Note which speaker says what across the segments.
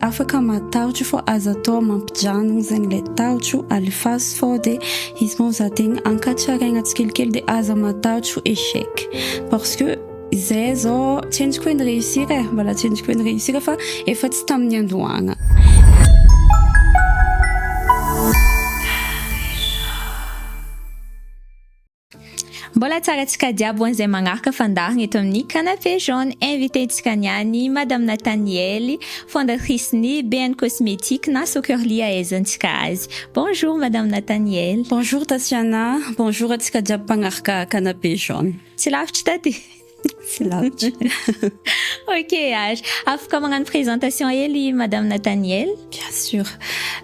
Speaker 1: afaka matahotro fô azo atao mampijanona zegny le tahotro alifaso fô de izy moa zategna ankatsaraigna tsikelikely de aza matahotro échec parce que zay zao tsy endriko hoe ny réussir mbola tsy endriko hoe ny réussir fa efa tsy tamin'ny andohagna.
Speaker 2: Mbola tsara antsika jiaby hoan'izay magnaraka fandarina eto amin'ny canapé jaune. Invité-ntsika niany Madame Nathanielle, fondatrice ny BN Cosmétique na Sokerlia ahaizantsika azy. Bonjour Madame Nathanielle.
Speaker 1: Bonjour Tatiana, bonjour antsika jiaby mpagnaraka canapé jaune.
Speaker 2: Tsy lavitra tady?
Speaker 1: Tsy lavitra.
Speaker 2: Ok, afaka magnano présentation hely Madame Nathanielle?
Speaker 1: Bien sûr.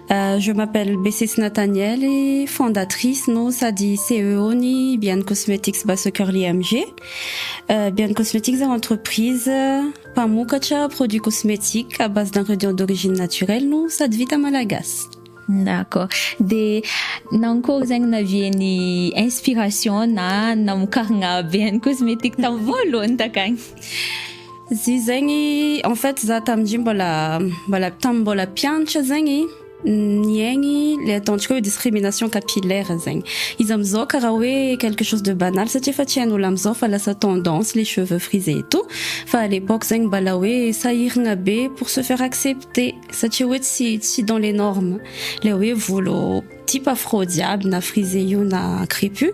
Speaker 1: Je m'appelle Bessis Nathanielle, fondatrice no sady CEO ny BN Cosmetics Sokerlia MG. BN Cosmetics est une entreprise mpamokatra produits cosmétiques à base d'ingrédients d'origine naturelle no sady vita malagasy.
Speaker 2: D'accord. De nankory zegny naviany inspiration na namokarana BN Cosmétique tamin'ny voalohany takagny?
Speaker 1: Zy zegny en fait za tamindry mbola mpianatra zegny niaigny le ataontsika hoe discrimination capillaire zegny. Izy amizao karaha hoe quelque chose de banal satria efa tsy hain'olo amizao fa lasa tendance les cheveux frisés et tout. Fa à l'époque zegny mbala hoe sahiragna be pour se faire accepter satria hoe tsy dans les normes. Le hoe volo type afro diable na frisé io na crépus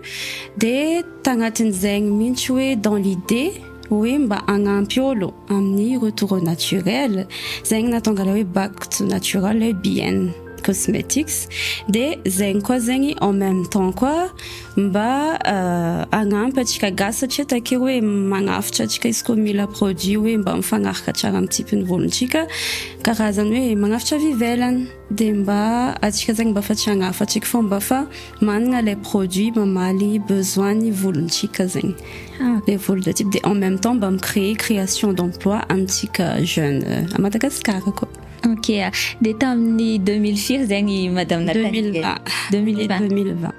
Speaker 1: de tagnatin'zegny mihitsy hoe dans l'idée oui mba agnampy olo amin'ny retour au naturel zegny natonga la hoe back to natural le BN Cosmetics de zegny koa zegny en même temps koa mba agnampy atsika gasy satria takeo hoe magnafitra atsika izy koa mila produit hoe mba mifagnaraka tsara amin'ny tipin'ny volontsika karazany hoe magnafitra avy ivelany de mba atsika zegny mba fa tsy hagnafa atsika fô mba fa managna les produits mamaly besoin ny volontsika zegny. Les vols de type de en même temps mba créer création d'emploi amintsika jeune à Madagascar quoi.
Speaker 2: Ok, de tamin'ny 2000 zegny Madame Nathanielle. 2020.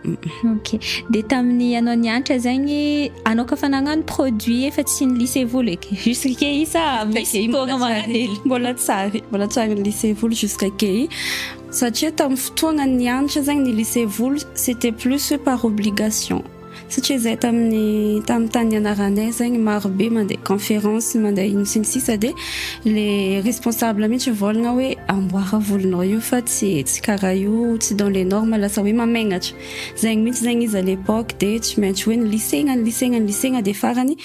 Speaker 2: Ok. De tamin'ny anao nianatra zegny anao ka fa nagnano produit efa tsy nilise volo eky jusqu'à isa misy fotoagna magnan'ely.
Speaker 1: Mbola tsara nilise volo jusqu'à key satria tamin'ny fotoagna nianatra zegny nilise volo c'était plus par obligation. Satria zay tamin'ny tany ianaranay zegny maro be mandeha conférence mandeha ino sinisisa de les responsables mihitsy volagna hoe amboara volonao io fa tsy karaha io tsy dans les normes lasa hoe mamenatra zegny mihitsy zegny izy à l'époque de tsy maintsy hoe nilisegna de farany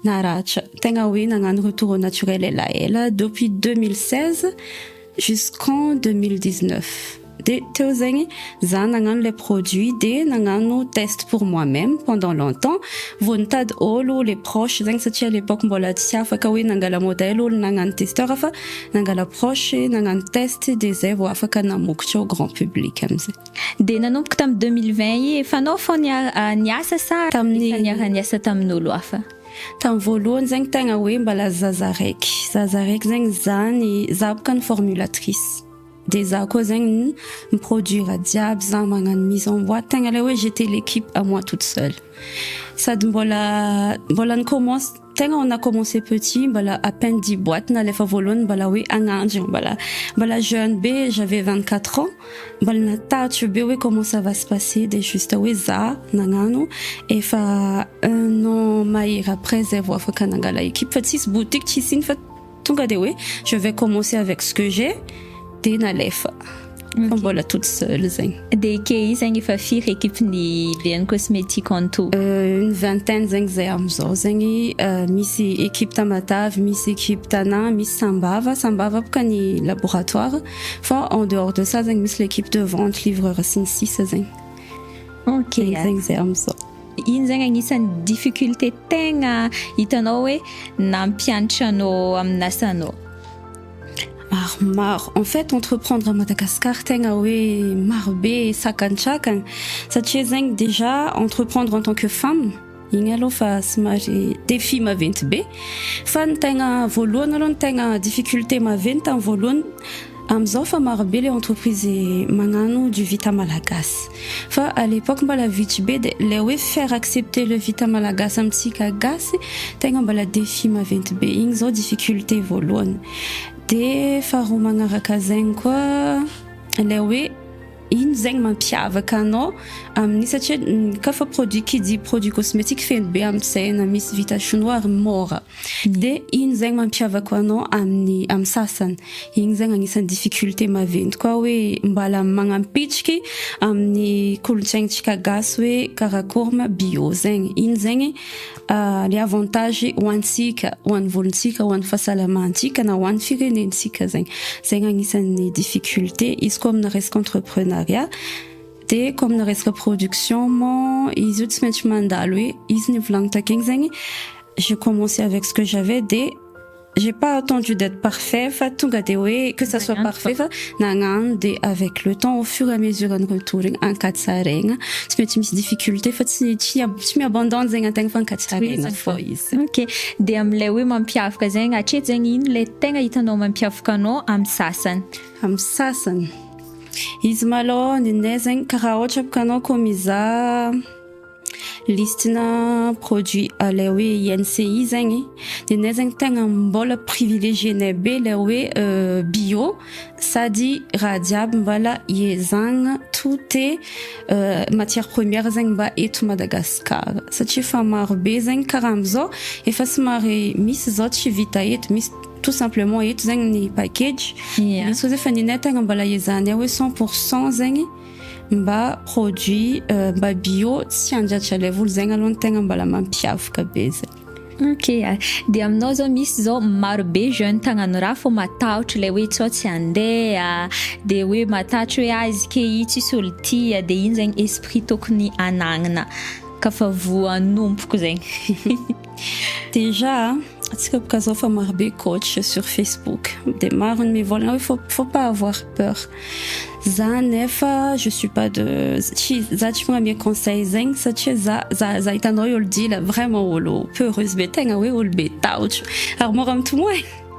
Speaker 1: naratra tegna hoe nagnano retour au naturel ela depuis 2016 jusqu'en 2019. De teo zegny za nagnano les produits de nagnano test pour moi-même pendant longtemps vo nitady olo les proches zegny satria à l'époque mbola tsy afaka hoe nangala modèle olo nagnano testeur fa nangala proche nagnano test de zay vo afaka namokatra au grand public amizay.
Speaker 2: De nanomboka tamin'ny 2020 efa anao fô niasa sa tamin'ny niasa tamin'olo hafa?
Speaker 1: Tamin'ny voalohany zegny tegna hoe mbala zaza raiky zegny za boka ny formulatrice. Des koa zegny produire diable za magnano mise en boîte tegna le hoe j'étais l'équipe à moi toute seule. Sady mbola commence tegna on a commencé petit mbola à peine 10 boîtes na lefa voalohany mbola hoe agnandro mbola jeune be j'avais 24 ans mbola natahotro be hoe comment ça va se passer de juste hoe za nagnano efa un an mahery après zay vo afaka nangala équipe fa tsisy boutique tsisy iny fa tonga de hoe je vais commencer avec ce que j'ai de nalefa mbola toute seule zegny.
Speaker 2: De key zegny efa firy équipe ny BN Cosmétique en tout?
Speaker 1: Une vingtaine zegny zay amizao zegny misy équipe Tamatave, misy équipe Tana, misy Sambava boka ny laboratoire fa en dehors de ça zegny misy l'équipe de vente livreur sinisisa zegny.
Speaker 2: Ok,
Speaker 1: zegny zay amizao.
Speaker 2: Ino zegny agnisan'ny difficulté tegna hitanao hoe nampianatra anao amin'ny asanao?
Speaker 1: Maro. En fait, entreprendre à Madagascar, tegna hoe maro be sakantsakagna satria zegny déjà entreprendre en tant que femme igny aloha fa somary défi maventy be fa ny tegna voalohany aloha ny tegna difficulté maventy tamin'ny voalohany amizao fa maro be le entreprise magnano du vita malagasy fa à l'époque mbala vitsy be de le hoe faire accepter le vita malagasy amintsika gasy tegna mbala défi maventy be igny zao difficulté voalohany de faharoa magnaraka zegny koa le hoe ino zegny mampiavaka anao amin'ny satria kafa produit kidy produit cosmétique feno be amintsena misy vita chinois ary mora de ino zegny mampiavaka anao amin'ny sasany igny zegny agnisan'ny difficulté maventy koa hoe mbala magnampitriky amin'ny kolontsaintsika gasy hoe karakory bio zegny ino zegny les avantages ho antsika ho an'ny volontsika ho an'ny fahasalamantsika na ho an'ny firenentsika zegny agnisan'ny difficulté izy koa amina resaka entrepreneuriat de comme na resaka production mo izy io tsy maintsy mandalo hoe izy ny volagny takegny zegny j'ai commencé avec ce que j'avais de j'ai pas attendu d'être parfait fa tonga de hoe que ça soit parfait fa nagnano de avec le temps au fur et à mesure ny retour ankatsaraigna tsy maintsy misy difficulté fa tsy miabandone zegny antegna fa ankatsaraigna fo izy.
Speaker 2: Ok, de am'le hoe mampiavaka zegny atreto zegny ino le tegna hitanao mampiavaka anao amin'ny sasany
Speaker 1: izy malôha ninay zegny karaha ohatra bokanao koa mizaha listina produit le hoe INCI zegny de nay zegny tegna mbola privilégienay be le hoe bio sady raha jiaby mbala iezagna tout est matière première zegny mba eto Madagasikara satria fa maro be zegny karaha am'zao efa somary misy zao tsy vita eto misy tout simplement eto zegny ny package misy ozy efa ninay tegna mbala iezahany hoe 100% zegny mba produit mba bio tsy andratra level zegny aloha tegna mbala mampiavaka be zegny.
Speaker 2: Ok, de aminao zao misy zao maro be jeune tagnano raha fô matahotra le hoe tsao tsy andeha de hoe matahotra hoe izy ke io tsisy olo tia de ino zegny esprit tokony anagnana kafa voanompoko zegny.
Speaker 1: Déjà atsika boka zao fa maro be coach sur Facebook de maro ny mivolagna hoe faut pas avoir peur za nefa je suis pas de za tsy magnamia conseil zegny satria za hitanao olo dila vraiment olo peureuse be tegna hoe olo be tahotra ary mora mitomoa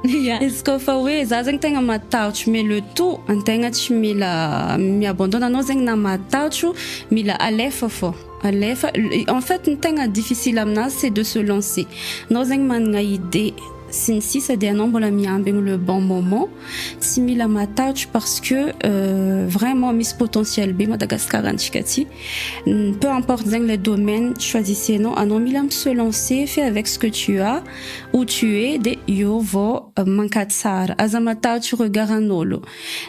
Speaker 1: izy koa fa hoe za zegny tegna matahotra mais le tout antegna tsy mila miabandone anao zegny na matahotra mila alefa fô alefa en fait ny tegna difficile aminazy c'est de se lancer anao zegny managna idée sy ny sisa de anao mbola miambigny le bon moment tsy mila matahotra parce que vraiment misy potentiel be Madagascar antsika ty peu importe zegny le domaine choisissez anao mila se lancer fais avec ce que tu as où tu es de io vao mankady tsara aza matahotra regardan'olo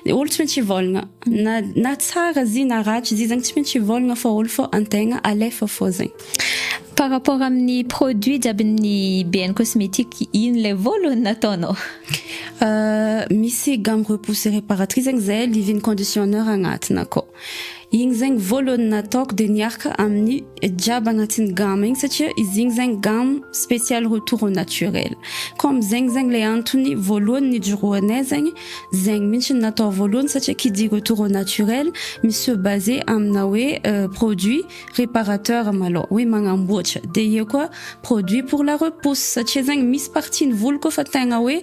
Speaker 1: olo tsy maintsy volagna na tsara zy na ratsy zy zegny tsy maintsy volagna fa olo fô antegna alefa fô zegny.
Speaker 2: Par rapport amin'ny produit jiaby ny BN cosmétique ino le voalohany nataonao?
Speaker 1: Misy gamme repoussée réparatrice zegny zay leave-in conditioner agnatiny akao igny zegny voalohany nataoko de niaraka amin'ny jiaby agnatin'ny gamme igny satria izy igny zegny gamme spécial retour au naturel comme zegny le antony voalohany nijoroanay zegny mihitsy natao voalohany satria qui dit retour au naturel misy basé amina hoe produit réparateur malôha hoe magnamboatra de io koa produit pour la repousse satria zegny misy partie ny volo koa fa tegna hoe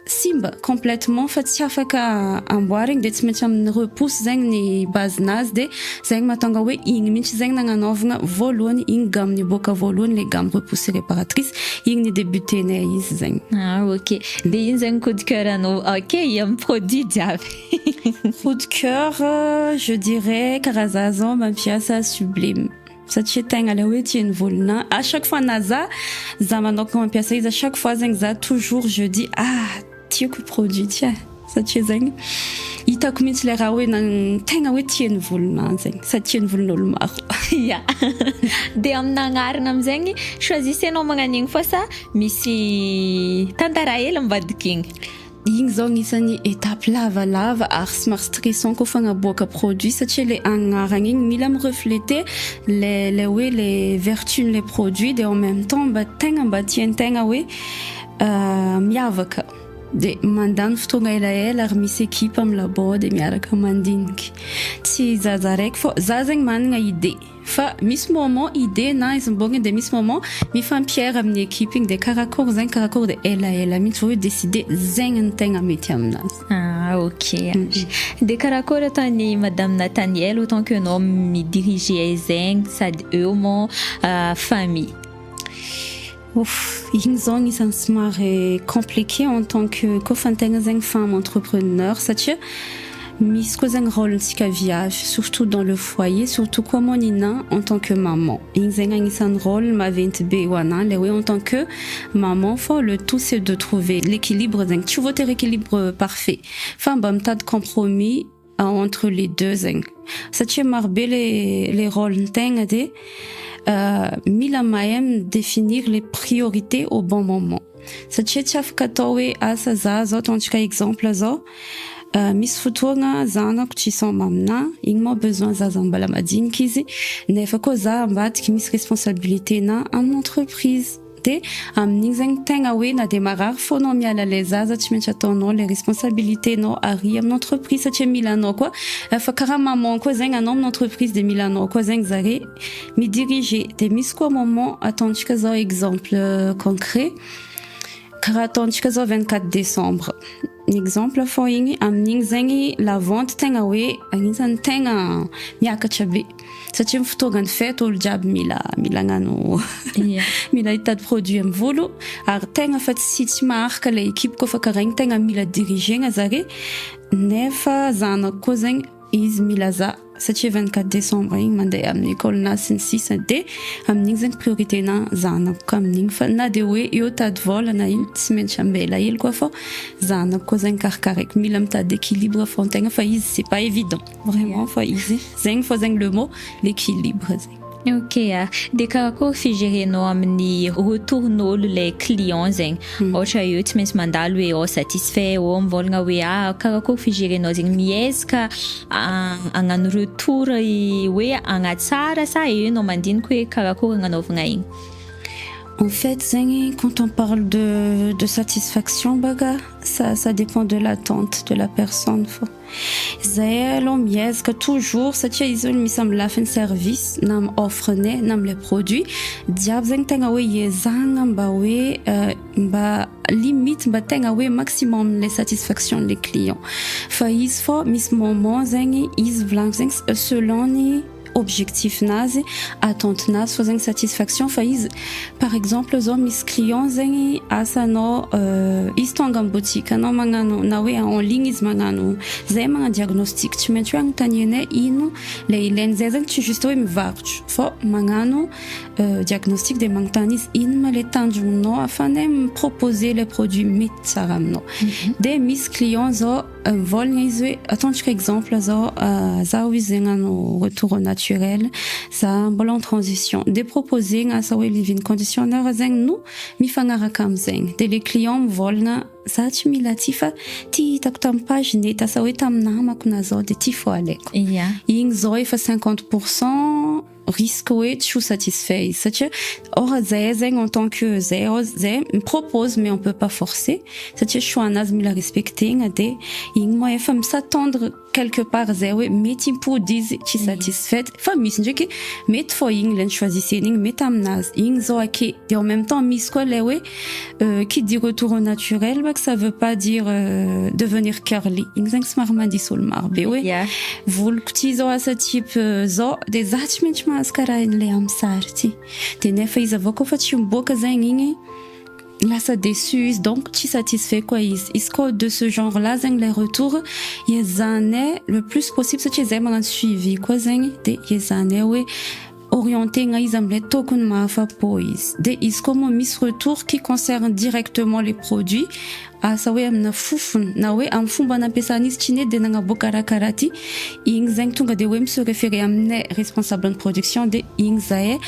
Speaker 1: simba complètement fa tsy afaka amboarigny de tsy maintsy amin'ny repousse zegny ny bazinazy de zegny mahatonga hoe igny mihitsy zegny nagnanaovagna voalohany igny gamme niboaka voalohany le gamme repoussée réparatrice igny ny débutenay izy zegny.
Speaker 2: Ok, de ino zegny coup de cœur anao amin'ny produit jiaby?
Speaker 1: Coup de cœur je dirais karaha za zao mampiasa Sublime satria tegna le hoe tiany volona à chaque fois na za manokana mampiasa izy à chaque fois zegny za toujours je dis tiako produit tia satria zegny hitako mihitsy le raha hoe tegna hoe tiany volona zegny sady tiany volon'olo maro.
Speaker 2: De amin'ny agnarana amizegny choisissenao magnan'igny fa sa misy tantara hely mivadika igny?
Speaker 1: Igny zao anisany étape lavalava ary somary stressant koa fagnaboaka produit satria le agnarana igny mila mirefléter le hoe les vertus les produits de en même temps mba tiantegna hoe miavaka de mandany fotoagna elaela ary misy équipe amin'ny labo de miaraka mandiniky tsy zaza raiky fô za zegny managna idée fa misy moment idée na izy mbogny de misy moment mifampiera amin'ny équipe igny de karakory de elaela mihitsy hoe décider zegny ny tegna mety aminazy.
Speaker 2: Ok. De karakory ataony Madame Nathaniel autant que anao midiriger zegny sady eo mo famille?
Speaker 1: igny zao agnisan'ny somary compliqué en tant que kofantegna zegny femme entrepreneur satria misy koa zegny rôlentsika viavy surtout dans le foyer, surtout koa moa nina en tant que maman. Igny zegny agnisan'ny rôle maventy be ho anahy le hoe en tant que maman fa le tout c'est de trouver l'équilibre zegny tsy voatery équilibre parfait fa mba mitady compromis entre les deux zegny satria maro be les rôles ntegna de mila mahay définir les priorités au bon moment satria tsy afaka atao hoe asa za zao ataontsika exemple zao misy fotoagna zanako tsy soma amina igny mo besoin zaza mbala madinika izy nefa koa za ambadiky misy responsabilité na amin'ny entreprise de amin'igny zegny tegna hoe na de marary fonao miala le zaza tsy maintsy ataonao les responsabilités nao ary amin'ny entreprise satria mila anao koa fa karaha maman koa zegny anao amin'ny entreprise de mila anao koa zegny zare midiriger de misy koa moment ataontsika zao exemple concret karaha ataontsika zao 24 décembre exemple fo igny amin'igny zegny la vente tegna hoe agnisan'ny tegna miakatra be satria amin'ny fotoagnan'ny fety olo jiaby mila agnano mila hitady produit amin'ny volo ary tegna fa tsy maharaka le équipe koa fa karaha igny tegna mila dirigegna zare nefa zanako koa zegny izy mila za satria 24 décembre igny mandeha amin'ny école na sy ny sisa de amin'igny zegny priorité na zanako ka amin'igny fa na de hoe eo tady vola na ino tsy maintsy ambela hely koa fa zanako koa zegny karakaraiky mila mitady équilibre fo tegna fa izy c'est pas évident vraiment fa izy zegny fa zegny le mot l'équilibre zegny.
Speaker 2: Ok, de karakory figérenao amin'ny retourn'olo le client zegny ohatra eo tsy maintsy mandalo hoe satisfait mivolagna hoe karakory figérenao zegny miezaka agnano retour hoe agnatsara sa enao mandinika hoe karakory agnanaovagna igny.
Speaker 1: En fait, quand on parle de satisfaction, ça dépend de l'attente de la personne. Zay l'homme que toujours satria izy olo misy amin'ny lafiny service na amin'ny offre ne na amin'ny les produits diaby zegny tegna hoe iezahagna mba hoe mba limite mba tegna hoe maximum les satisfaction les clients fa izy fo misy moment zegny izy volagny zegny selon ny objectif nazy attente nazy fa zegny satisfaction fa izy par exemple zao misy client zegny asanao izy tonga amin'ny boutique anao magnano na hoe en ligne izy magnano zay magnano diagnostic tsy maintsy hoe agnontanianay ino le ilainy zay zegny tsy juste hoe mivarotro fa magnano diagnostic de magnontany izy ino ma le tanjonao afanay proposer les produits mety tsara aminao de misy client zao volagna izy hoe ataontsika exemple zao zaho izy zegny ano retour au naturel ça mbola en transition de proposer asa hoe leave-in conditionneur zegny no mifagnaraka am'zegny de les clients mivolagna za tsy mila ty fa ty hitako tamin'ny page net asa hoe tamin'ny namako na zao de ty fo alaiko igny zao efa 50% risque hoe tsy ho satisfait satria ora zay zegny en tant que zay me propose mais on peut pas forcer satria choix nazy mila respectegna de igny mo efa s'attendre quelque part zay hoe mety impody izy tsy satisfaite fa misy ndraiky mety fo igny le choisissena igny mety aminazy igny zao ake de en même temps misy koa le hoe qui dit retour au naturel que ça veut pas dire devenir curly igny zegny somary mandisy olo maro be hoe voloko ty zao asa type zao de za tsy maintsy mahazo karaha le amin'ny sary ty de nefa izy avao koa fa tsy miboaka zegny igny lasa déçu izy donc tsy satisfait quoi izy koa de ce genre là zegny les retours iezanay le plus possible satria zay magnano suivi koa zegny de iezanay hoe orientegna izy am'le tokony mahafapo izy de izy koa moa misy retour qui concerne directement les produits asa hoe amina fofony na hoe amin'ny fomba nampiasana izy tsy ne de nagnaboaka karaha ty igny zegny tonga de hoe mi se référer aminay responsable de production de igny zay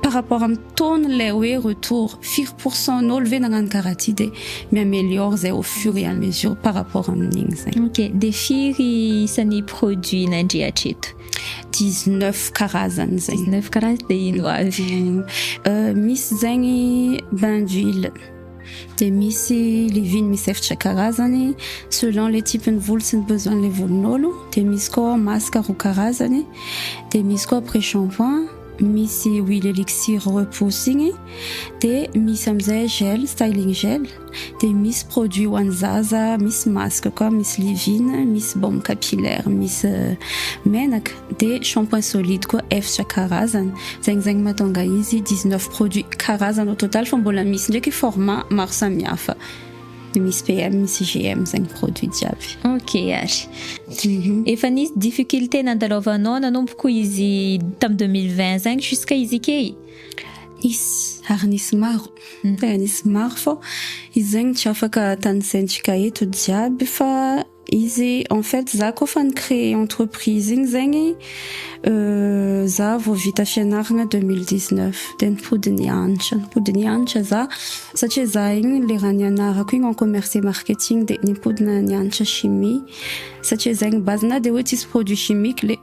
Speaker 1: par rapport am tone le hoe retour 4% n'olo ve nagnano karaha ty de mi-améliore zay au fur et à mesure par rapport amin'igny zegny.
Speaker 2: Ok, de firy isan'ny produit nandrehatra eto?
Speaker 1: 19 karazany zegny.
Speaker 2: 19 karazany de ino avy?
Speaker 1: Misy zegny bain d'huile de misy leave-in misy efatra karazany selon les types ny volo sy ny besoin le volon'olo de misy koa masque roa karazany de misy koa après shampoing misy huile elixir repoussing de misy amizay gel styling gel de misy produit ho an'ny zaza misy masque koa misy livine misy baume capillaire misy menaka de shampoing solide koa efatra karazany zegny mahatonga izy 19 produits karazany au total fa mbola misy ndraiky format maro samihafa misy PM misy GM zegny produit jiaby.
Speaker 2: Ok ary. Efa nisy difficulté nandalovanao nanomboko izy tam 2020 zegny jusqu'à izy ke?
Speaker 1: Ary nisy maro. Nisy maro fô izy zegny tsy afaka tanisentsika eto jiaby fa izy en fait za kofa nicréé entreprise igny zegny za vao vita fianaragna 2019 de nipody nianatra za satria za igny le raha nianarako igny en commerce et marketing de nipody nianatra chimie satria zegny base na de hoe tsisy produit chimique le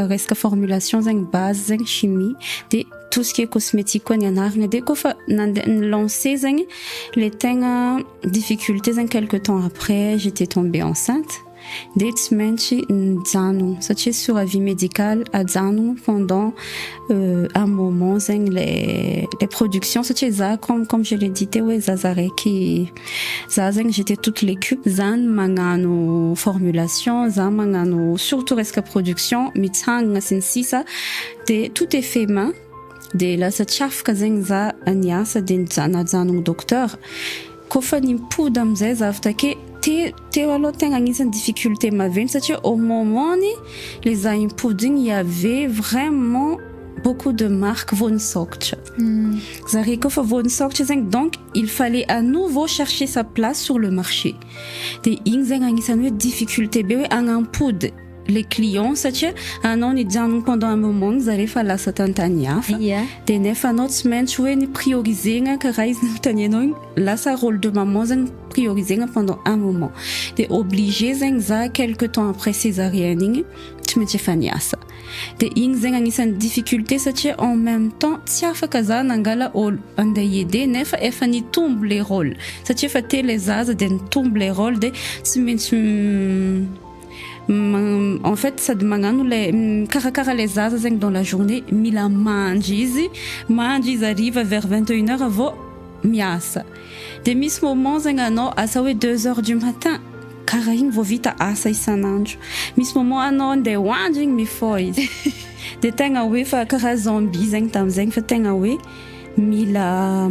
Speaker 1: resaka formulation zegny base zegny chimie de tout ce qui est cosmétique koa nianaragna de kofa nandeha nilancé zegny le tegna difficulté zegny quelque temps après j'étais tombée enceinte de tsy maintsy nijanogno satria sur avis médical ajanogno pendant un moment zegny les productions satria za comme je l'ai dit hoe zaza raiky za zegny j'étais toute l'équipe za magnano formulation za magnano surtout resaka production mitsangana sy ny sisa de tout est fait main de lasa tsy afaka zegny za niasa de najanogno docteur kofa nimpody amizay za avy take teo aloha tegna agnisan'ny difficulté maventy satria au moment ni le za impody igny y avait vraiment beaucoup de marques vao nisokatra zare kofa vao nisokatra zegny donc il fallait à nouveau chercher sa place sur le marché de igny zegny agnisan'ny hoe difficulté be hoe agnampody les clients satria anao nijanogno pendant un moment zare fa lasa tantany hafa de nefa anao tsy maintsy hoe ny priorisegna karaha izy notanianao igny lasa rôle de maman zegny priorisegna pendant un moment de obligé zegny za quelque temps après césarienne igny tsy maintsy efa niasa de igny zegny agnisan'ny difficulté satria en même temps tsy afaka za nangala olo andeha aider nefa efa nitombo les rôles satria efa te le zaza de nitombo les rôles de tsy maintsy en fait sady magnano le karakara les zaza zegny dans la journée mila mandry izy arriva vers 21h avao miasa de misy moment zegny anao asa hoe 2h du matin karaha igny vao vita asa isanandro misy moment anao andeha hoandry igny mifôha izy de tegna hoe fa karaha zombie zegny tamizegny fa tegna hoe mila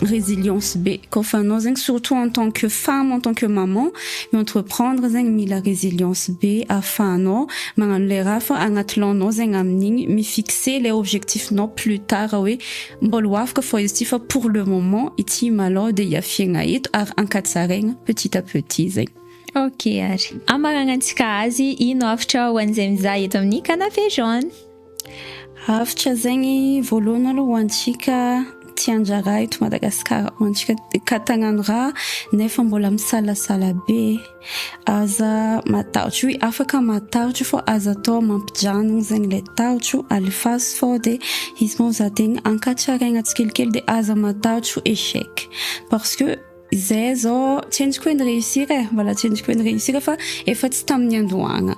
Speaker 1: résilience be kofa anao zegny surtout en tant que femme en tant que maman entreprendre zegny mila résilience be afahanao magnano le raha fa agnaty lanao zegny amin'igny mifixer les objectifs non plus tard hoe mbola ho afaka fô izy ty fa pour le moment ity malao de iafiagna eto ary ankatsaraigna petit à petit zegny.
Speaker 2: Ok ary amagnanantsika azy ino afatra ho an'izay mizaha eto amin'ny canapé jaune?
Speaker 1: Hafitra zegny voalohany aloha ho antsika tianjara eto Madagasikara ho antsika katagnano raha nefa mbola misalasala be aza matahotro oui afaka matahotro fô aza atao mampijanogno zegny le tahotro alefasy fô de izy moa za tegny ankatsaraigna tsikelikely de aza matahotro échec parce que zay zao tsy endriko hoe niréussir voilà tsy endriko hoe niréussir fa efa tsy tamin'ny andohagna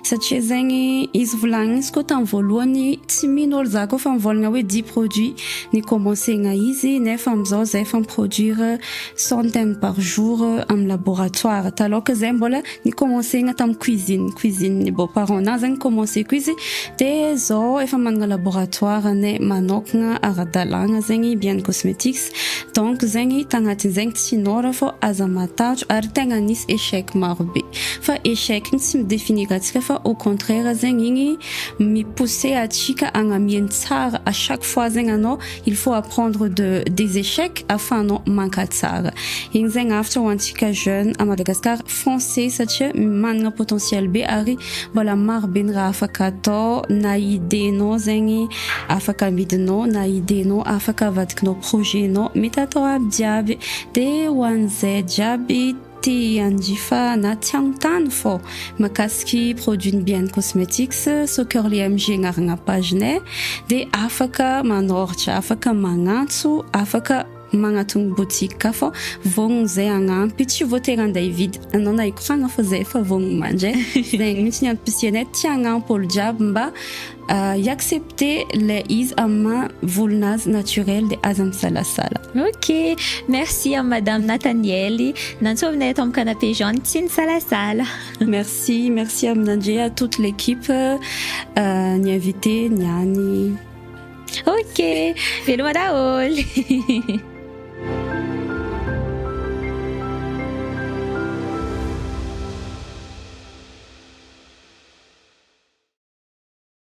Speaker 1: satria zegny izy volagnina izy koa tamin'ny voalohany tsy mino olo za koa fa mivolagna hoe 10 produits ny commencegna izy nefa amizao zay fa miproduire centaine par jour amin'ny laboratoire taloha que zay mbola ny commencegna tamin'ny cuisine ny beaux-parents na zegny commenceko izy de zao efa managna laboratoire ne manokagna ara-dalagna zegny Bien Cosmetics donc zegny tagnatin zegny tsy nora fô aza matahotro ary tegna nisy échec maro be fa échec igny tsy midéfinira fa au contraire zegny igny mipousser atsika agnamieny tsara à chaque fois zegny anao il faut apprendre des échecs afin anao manka tsara igny zegny after ho antsika jeune à Madagascar foncé satria managna potentiel be ary mbola maro be ny raha afaka atao na idénao zegny afaka amidinao na idénao afaka avadikinao projetnao mety atao aby jiaby de ho an'izay jiaby ty anjifa na tiagno-tany fô makasiky produit Bien Cosmetics soccer le MG agnaragna pagenay de afaka manoratra afaka magnantso afaka magnatony boutique ka fô vogno zay agnampy tsy voatery anday vidy anao na ikoragna fô zay efa vogno mandray zegny mihitsy ny antony anay tia agnampy olo jiaby mba i-accepter le izy ama volonazy naturel de aza misalasala.
Speaker 2: Ok, merci à Madame Nathaniel. Nantsovina eto amin'ny canapé jaune tsy nisalasala.
Speaker 1: Merci aminandre à toute l'équipe ny invité niany.
Speaker 2: Ok, veloma daholo.